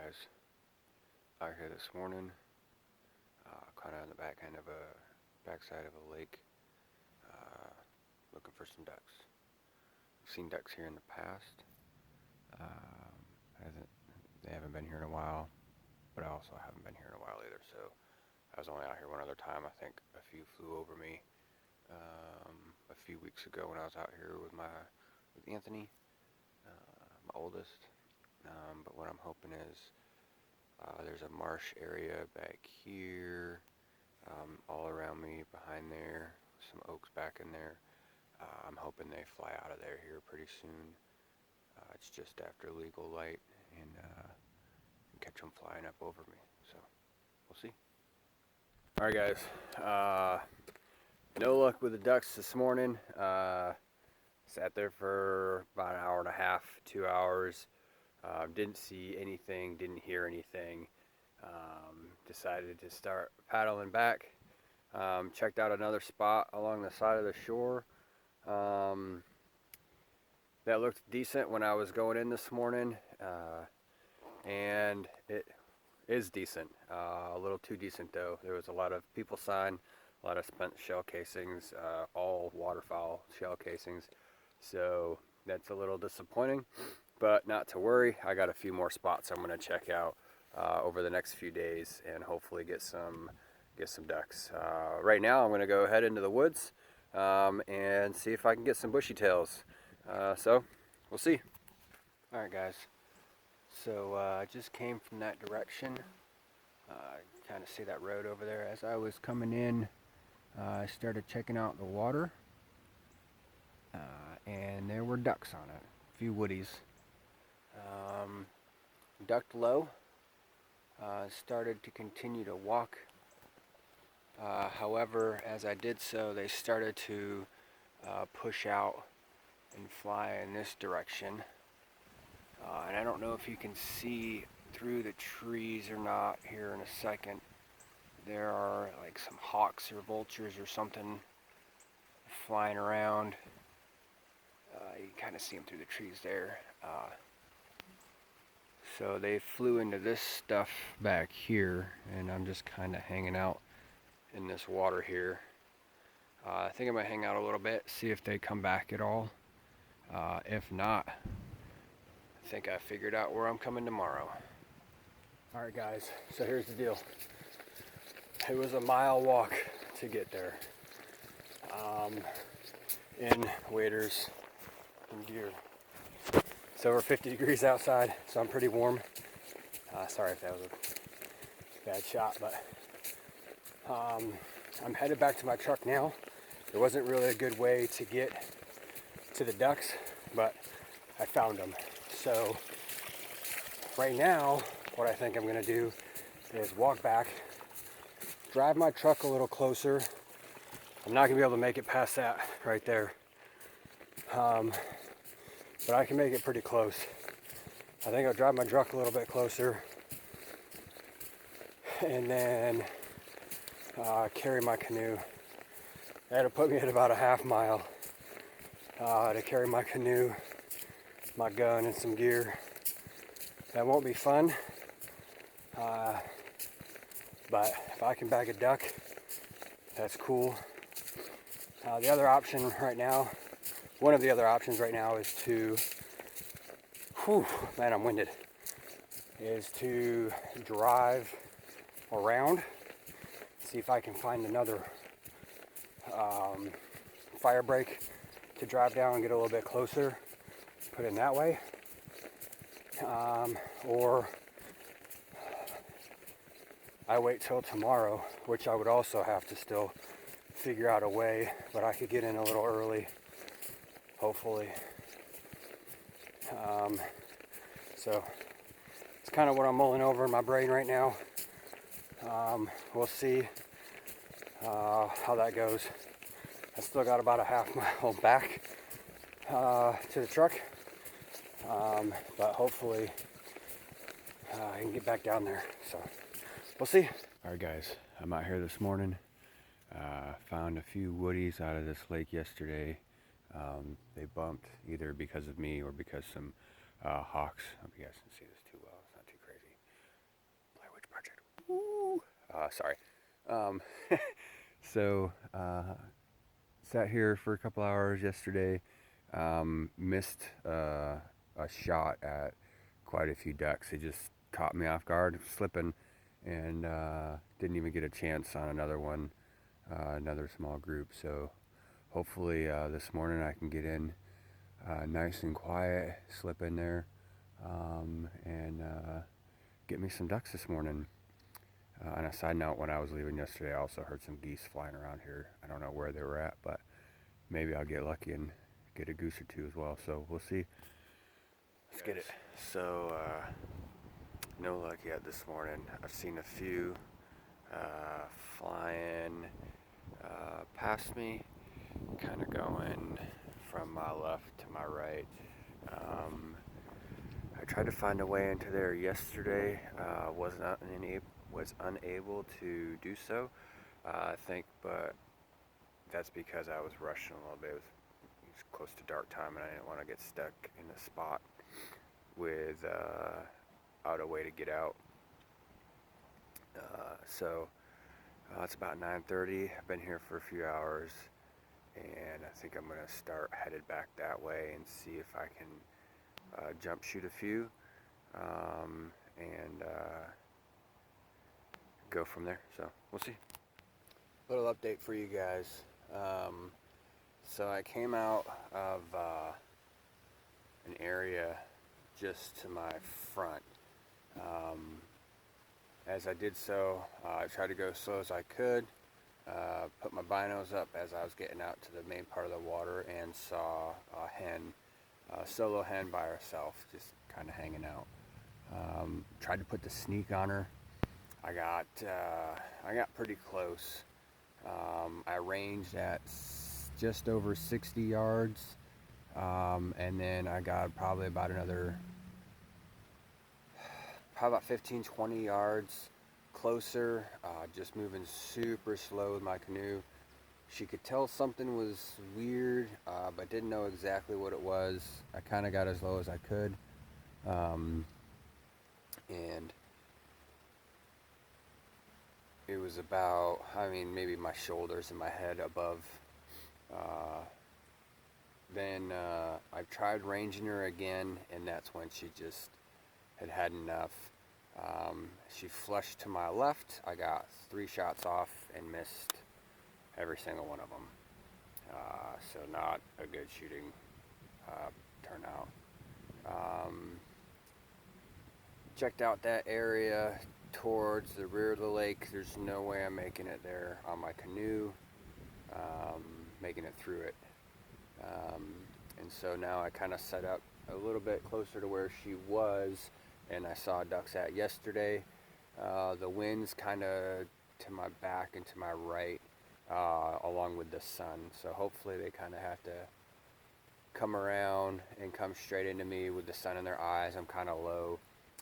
guys, out here this morning, kind of on the backside of a lake, uh, looking for some ducks. I've seen ducks here in the past. Um, hasn't They haven't been here in a while, but I also haven't been here in a while either. So I was only out here one other time. I think a few flew over me a few weeks ago when I was out here with Anthony, my oldest. But what I'm hoping is there's a marsh area back here, all around me, behind there, some oaks back in there. I'm hoping they fly out of there here pretty soon. It's just after legal light, and catch them flying up over me. So we'll see. All right, guys. No luck with the ducks this morning. Sat there for about an hour and a half, 2 hours. Didn't see anything, didn't hear anything. Decided to start paddling back. Checked out another spot along the side of the shore. That looked decent when I was going in this morning, and it is decent. A little too decent though. There was a lot of people sign, a lot of spent shell casings, all waterfowl shell casings. So that's a little disappointing, but not to worry. I got a few more spots I'm going to check out over the next few days and hopefully get some ducks. Right now I'm going to go head into the woods and see if I can get some bushy tails. So we'll see. All right, guys. So I just came from that direction. Kind of see that road over there. As I was coming in, I started checking out the water, and there were ducks on it. A few woodies. Ducked low. Started to continue to walk. However, as I did so, they started to push out and fly in this direction. And I don't know if you can see through the trees or not here in a second. There are like some hawks or vultures or something flying around. You can kind of see them through the trees there. So they flew into this stuff back here, and I'm just kind of hanging out in this water here. I think I might hang out a little bit, see if they come back at all. If not, I think I figured out where I'm coming tomorrow. Alright guys, so here's the deal. It was a mile walk to get there. In waders and gear. It's over 50 degrees outside, so I'm pretty warm. Sorry if that was a bad shot, but I'm headed back to my truck now. There wasn't really a good way to get to the ducks, but I found them. So right now, what I think I'm gonna do is walk back, drive my truck a little closer. I'm not gonna be able to make it past that right there. But I can make it pretty close. I think I'll drive my truck a little bit closer and then carry my canoe. That'll put me at about a half mile to carry my canoe, my gun, and some gear. That won't be fun, but if I can bag a duck, that's cool. The other option right now, one of the other options right now is to, man, I'm winded, is to drive around, see if I can find another fire break to drive down and get a little bit closer, put in that way. Or I wait till tomorrow, which I would also have to still figure out a way, but I could get in a little early, hopefully. So it's kind of what I'm mulling over in my brain right now. We'll see how that goes. I still got about a half mile back to the truck, but hopefully I can get back down there. So we'll see. All right, guys, I'm out here this morning. Found a few woodies out of this lake yesterday. They bumped either because of me or because some hawks. I hope you guys can see this too well. It's not too crazy. Blair Witch Project. Woo! Sorry. Um, so, sat here for a couple hours yesterday. Missed a shot at quite a few ducks. They just caught me off guard, slipping, and didn't even get a chance on another one, another small group. So hopefully this morning I can get in nice and quiet, slip in there, and get me some ducks this morning. On a side note, when I was leaving yesterday, I also heard some geese flying around here. I don't know where they were at, but maybe I'll get lucky and get a goose or two as well. So we'll see. Let's get it. So, no luck yet this morning. I've seen a few flying past me, kind of going from my left to my right. I tried to find a way into there yesterday. Was unable to do so. I think, but that's because I was rushing a little bit. It was close to dark time, and I didn't want to get stuck in a spot with out a way to get out. So it's about 9:30. I've been here for a few hours, and I think I'm gonna start headed back that way and see if I can jump shoot a few, and go from there. So we'll see. Little update for you guys. So I came out of an area just to my front. As I did so, I tried to go as slow as I could, put my binos up as I was getting out to the main part of the water, and saw a hen, a solo hen by herself, just kind of hanging out. Tried to put the sneak on her. I got pretty close. I ranged at just over 60 yards, and then I got probably about 15-20 yards closer, just moving super slow with my canoe. She could tell something was weird, but didn't know exactly what it was. I kind of got as low as I could, and it was about, maybe my shoulders and my head above. Then I tried ranging her again, and that's when she just had enough. She flushed to my left. I got 3 shots off and missed every single one of them. So not a good shooting turnout. Checked out that area towards the rear of the lake. There's no way I'm making it there on my canoe, making it through it. And so now I kind of set up a little bit closer to where she was, and I saw ducks at yesterday. The wind's kind of to my back and to my right, along with the sun. So hopefully they kind of have to come around and come straight into me with the sun in their eyes. I'm kind of low.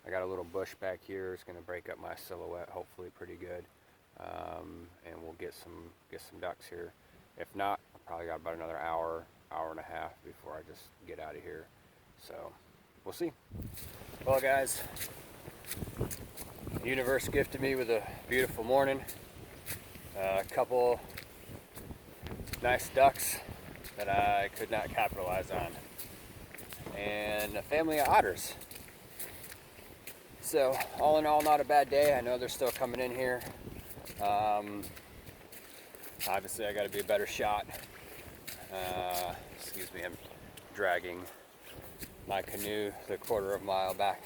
I got a little bush back here. It's going to break up my silhouette, hopefully pretty good. And we'll get some ducks here. If not, I probably got about another hour and a half before I just get out of here. So we'll see. Well, guys, the universe gifted me with a beautiful morning. A couple nice ducks that I could not capitalize on, and a family of otters. So all in all, not a bad day. I know they're still coming in here. Obviously I got to be a better shot. Excuse me, I'm dragging my canoe the quarter of a mile back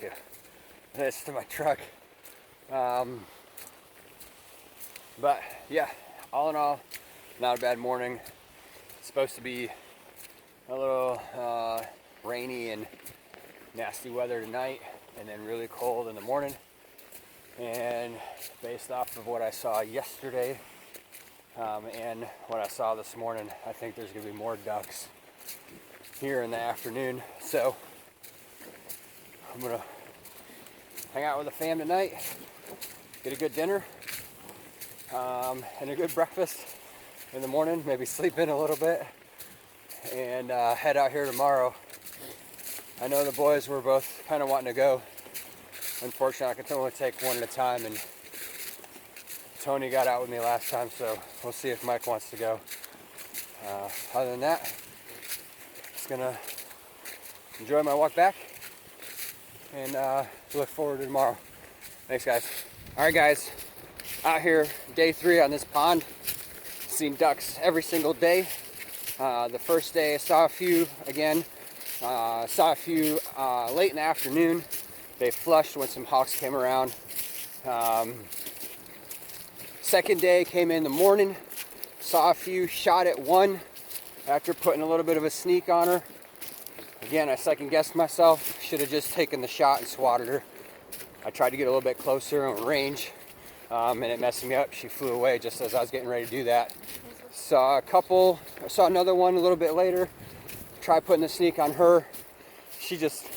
to my truck. But yeah, all in all, not a bad morning. It's supposed to be a little rainy and nasty weather tonight, and then really cold in the morning. And based off of what I saw yesterday and what I saw this morning, I think there's going to be more ducks here in the afternoon. So I'm going to hang out with the fam tonight, get a good dinner, and a good breakfast in the morning, maybe sleep in a little bit, and head out here tomorrow. I know the boys were both kind of wanting to go unfortunately I can only take one at a time, and Tony got out with me last time, so we'll see if Mike wants to go. Other than that, just gonna enjoy my walk back and look forward to tomorrow. Thanks, guys. All right, guys, out here day 3 on this pond. Seen ducks every single day. The first day I saw a few again. Saw a few late in the afternoon. They flushed when some hawks came around. Second day came in the morning. Saw a few, shot at one after putting a little bit of a sneak on her. Again, I second guessed myself. Should have just taken the shot and swatted her. I tried to get a little bit closer in range, and it messed me up. She flew away just as I was getting ready to do that. Saw another one a little bit later. Tried putting the sneak on her. She just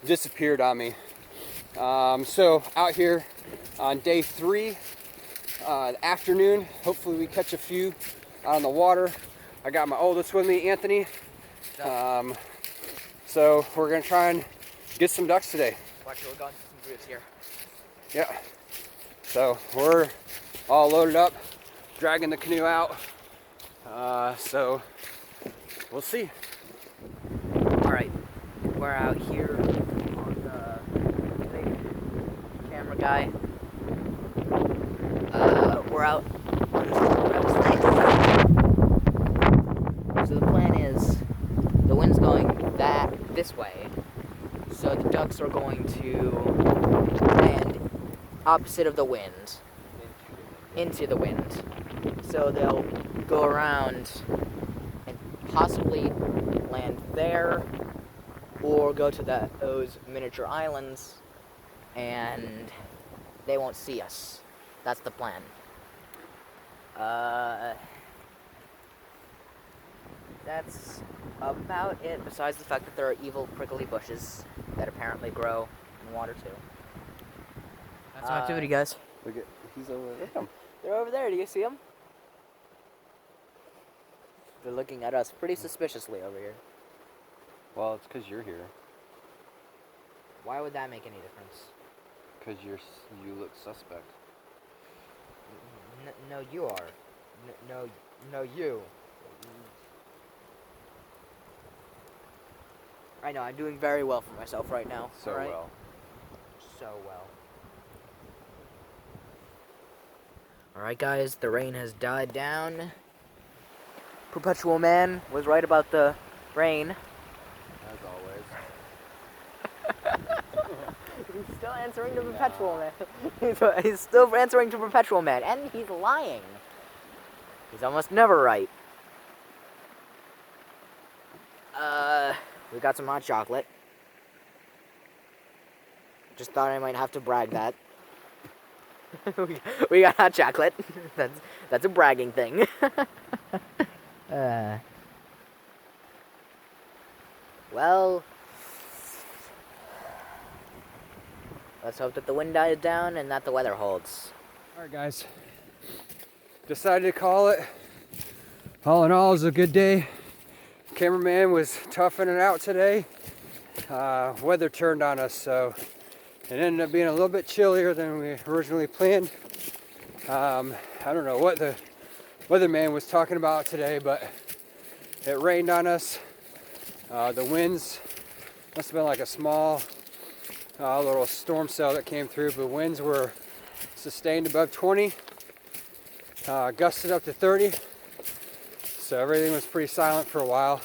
disappeared on me. So out here on day 3, afternoon, hopefully we catch a few out on the water. I got my oldest with me, Anthony. So we're gonna try and get some ducks today. Watch, we're going to some roots here. Yeah. So we're all loaded up, dragging the canoe out. So we'll see. All right, we're out here on the big camera guy. We're out on this. So the plan is the wind's going this way, so the ducks are going to land opposite of the wind, into the wind. So they'll go around and possibly land there, or go to those miniature islands, and they won't see us. That's the plan. That's about it, besides the fact that there are evil prickly bushes that apparently grow in water too. That's some activity, guys. Look at, he's over there. They're over there, do you see them? They're looking at us pretty suspiciously over here. Well, it's because you're here. Why would that make any difference? Because you look suspect. No, you are. No, you. I know, I'm doing very well for myself right now. So right? well. So well. Alright, guys, the rain has died down. Perpetual Man was right about the rain. As always. He's still answering to Perpetual Man. He's still answering to Perpetual Man, and he's lying. He's almost never right. We got some hot chocolate. Just thought I might have to brag that. we got hot chocolate. That's a bragging thing. Well, let's hope that the wind dies down and that the weather holds. Alright, guys. Decided to call it. All in all, it was a good day. Cameraman was toughing it out today. Weather turned on us, so it ended up being a little bit chillier than we originally planned. I don't know what the weatherman was talking about today, but it rained on us. The winds must have been like a small little storm cell that came through, but winds were sustained above 20, gusted up to 30. So everything was pretty silent for a while.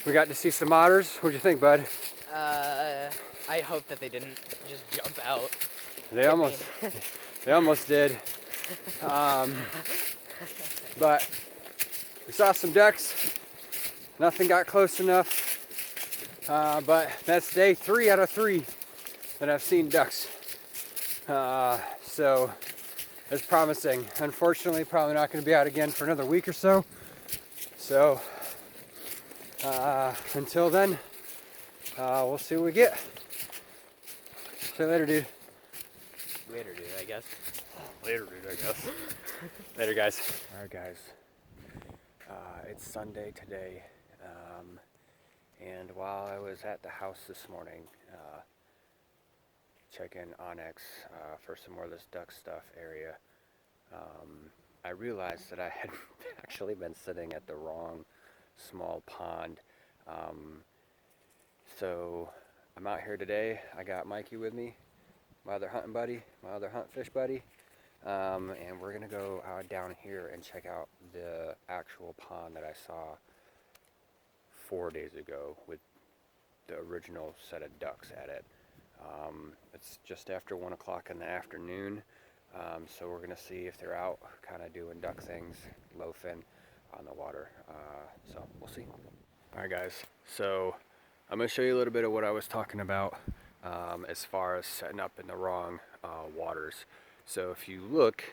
We got to see some otters. What'd you think, bud? I hope that they didn't just jump out. They almost did. But we saw some ducks. Nothing got close enough. But that's day 3 out of 3 that I've seen ducks. So it's promising. Unfortunately, probably not going to be out again for another week or so. So until then, we'll see what we get. See you later, dude. Later, dude, I guess. Later, dude, I guess. Later, guys. All right, guys. It's Sunday today. And while I was at the house this morning, check in Onyx for some more of this duck stuff area. I realized that I had actually been sitting at the wrong small pond. So I'm out here today. I got Mikey with me, my other hunting buddy, my other hunt fish buddy. And we're gonna go down here and check out the actual pond that I saw 4 days ago with the original set of ducks at it. It's just after 1 o'clock in the afternoon, so we're gonna see if they're out kind of doing duck things, loafing on the water. So we'll see. Alright guys, so I'm gonna show you a little bit of what I was talking about as far as setting up in the wrong waters. So if you look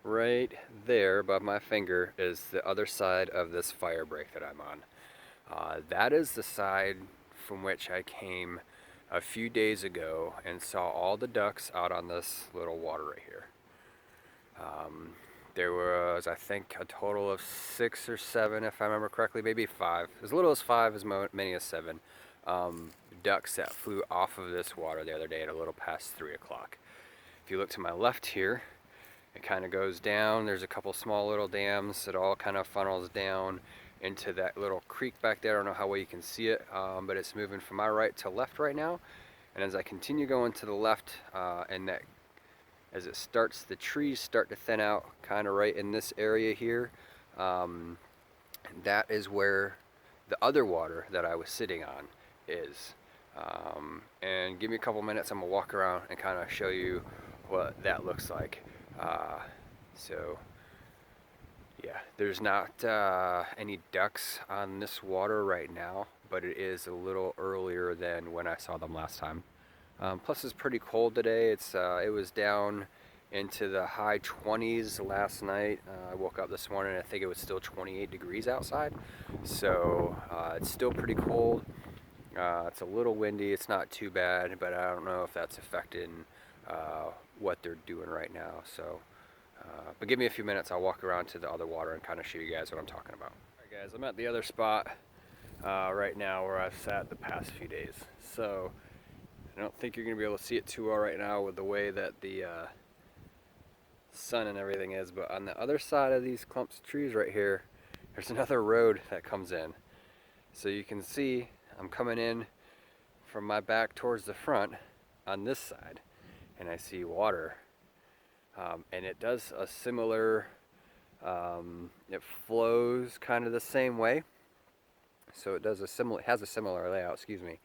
right there above my finger is the other side of this fire break that I'm on. That is the side from which I came a few days ago and saw all the ducks out on this little water right here. There was, I think, a total of 6 or 7, if I remember correctly, maybe 5, as little as 5, as many as 7 ducks that flew off of this water the other day at a little past 3 o'clock. If you look to my left here, it kind of goes down. There's a couple small little dams that all kind of funnels down into that little creek back there. I don't know how well you can see it, but it's moving from my right to left right now. And as I continue going to the left, and that as it starts, the trees start to thin out kind of right in this area here. That is where the other water that I was sitting on is. And give me a couple minutes, I'm gonna walk around and kind of show you what that looks like. So yeah, there's not any ducks on this water right now, but it is a little earlier than when I saw them last time. Plus it's pretty cold today. It was down into the high 20s last night. I woke up this morning and I think it was still 28 degrees outside. So it's still pretty cold. It's a little windy. It's not too bad, but I don't know if that's affecting what they're doing right now. So, but give me a few minutes. I'll walk around to the other water and kind of show you guys what I'm talking about. All right, guys, I'm at the other spot right now where I've sat the past few days. So I don't think you're going to be able to see it too well right now with the way that the sun and everything is, but on the other side of these clumps of trees right here, there's another road that comes in. So you can see I'm coming in from my back towards the front on this side, and I see water. And it does a similar, it flows kind of the same way. So it has a similar layout, excuse me.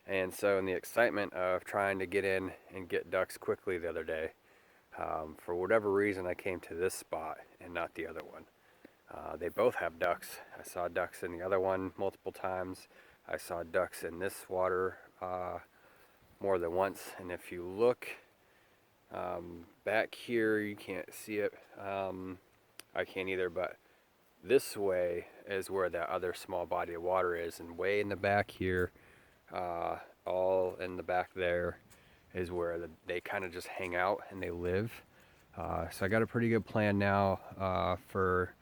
And so in the excitement of trying to get in and get ducks quickly the other day, for whatever reason I came to this spot and not the other one. They both have ducks. I saw ducks in the other one multiple times. I saw ducks in this water more than once. And if you look back here, you can't see it. I can't either, but this way is where that other small body of water is, and way in the back here, all in the back there, is where they kind of just hang out and they live. So I got a pretty good plan now for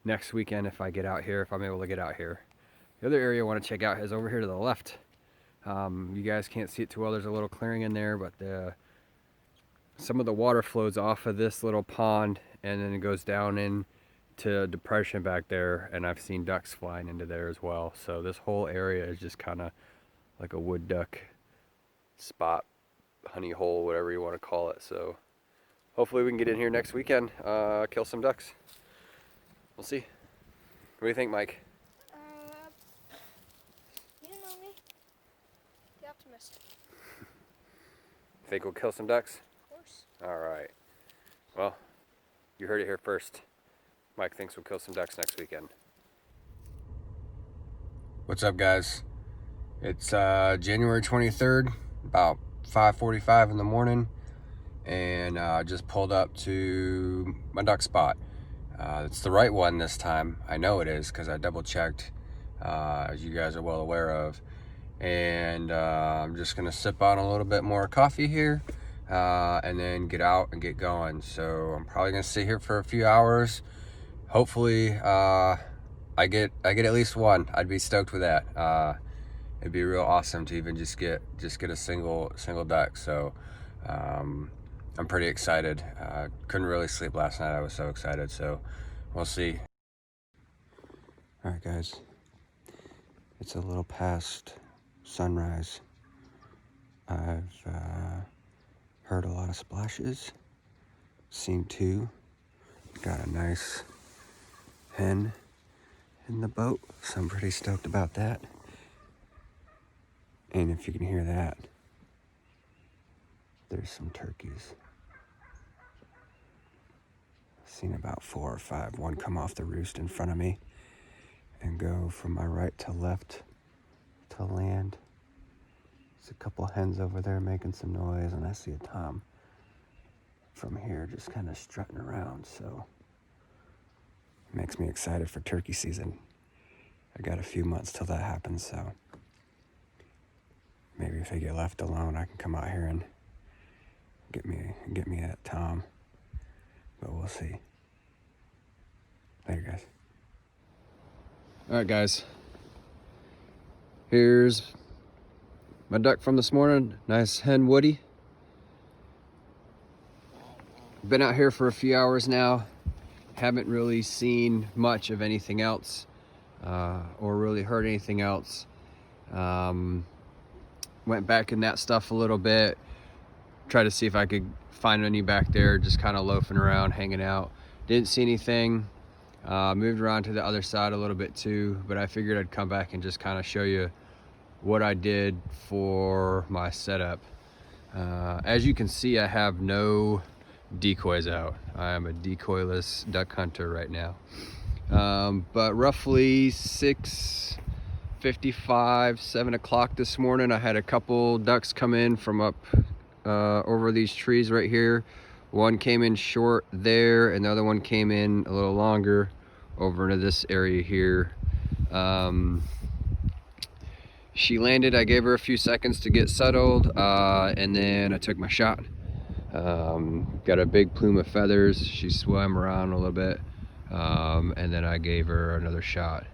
next weekend if I get out here, if I'm able to get out here. The other area I want to check out is over here to the left. You guys can't see it too well. There's a little clearing in there, but some of the water flows off of this little pond and then it goes down into a depression back there, and I've seen ducks flying into there as well. So this whole area is just kind of like a wood duck spot, honey hole, whatever you want to call it. So hopefully we can get in here next weekend, kill some ducks. We'll see. What do you think, Mike? You know me. The optimist. Think we'll kill some ducks? Of course. All right. Well, you heard it here first. Mike thinks we'll kill some ducks next weekend. What's up, guys? It's January 23rd, about 5:45 in the morning, and I just pulled up to my duck spot. It's the right one this time. I know it is because I double checked, as you guys are well aware of. And I'm just gonna sip on a little bit more coffee here, and then get out and get going. So I'm probably gonna sit here for a few hours. Hopefully I get at least one. I'd be stoked with that. it'd be real awesome to even just get a single duck. So I'm pretty excited. Couldn't really sleep last night. I was so excited. So we'll see. All right, guys. It's a little past sunrise. I've heard a lot of splashes. Seen two. Got a nice hen in the boat, so I'm pretty stoked about that. And if you can hear that, there's some turkeys. Seen about 4 or 5. One come off the roost in front of me and go from my right to left to land. There's a couple hens over there making some noise, and I see a tom from here just kind of strutting around, so it makes me excited for turkey season. I got a few months till that happens, so maybe if I get left alone, I can come out here and get me that tom, but we'll see. Later, guys. All right, guys. Here's my duck from this morning. Nice hen Woody. Been out here for a few hours now. Haven't really seen much of anything else, or really heard anything else. Went back in that stuff a little bit. Tried to see if I could find any back there, just kind of loafing around, hanging out. Didn't see anything. Moved around to the other side a little bit too, but I figured I'd come back and just kind of show you what I did for my setup. As you can see, I have no decoys out. I am a decoyless duck hunter right now. But roughly 6:55, 7 o'clock this morning, I had a couple ducks come in from up over these trees right here. One came in short there, and the other one came in a little longer over into this area here. She landed, I gave her a few seconds to get settled, and then I took my shot. Got a big plume of feathers. She swam around a little bit, and then I gave her another shot,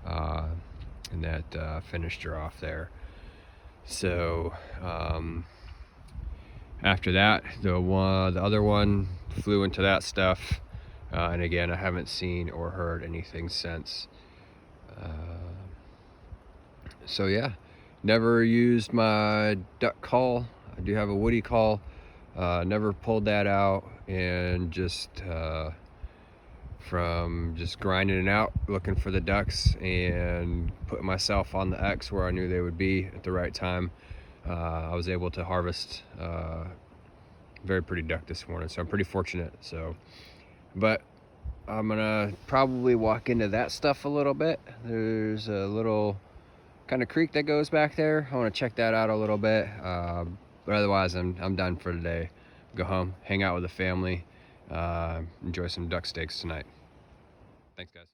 and that finished her off there. So after that, the other one flew into that stuff, and again, I haven't seen or heard anything since. So yeah, never used my duck call. I do have a Woody call. Never pulled that out, and just from just grinding it out, looking for the ducks and putting myself on the X where I knew they would be at the right time, I was able to harvest very pretty duck this morning, so I'm pretty fortunate. So, but I'm gonna probably walk into that stuff a little bit. There's a little kind of creek that goes back there. I want to check that out a little bit, but otherwise I'm done for today. Go home, hang out with the family, enjoy some duck steaks tonight. Thanks, guys.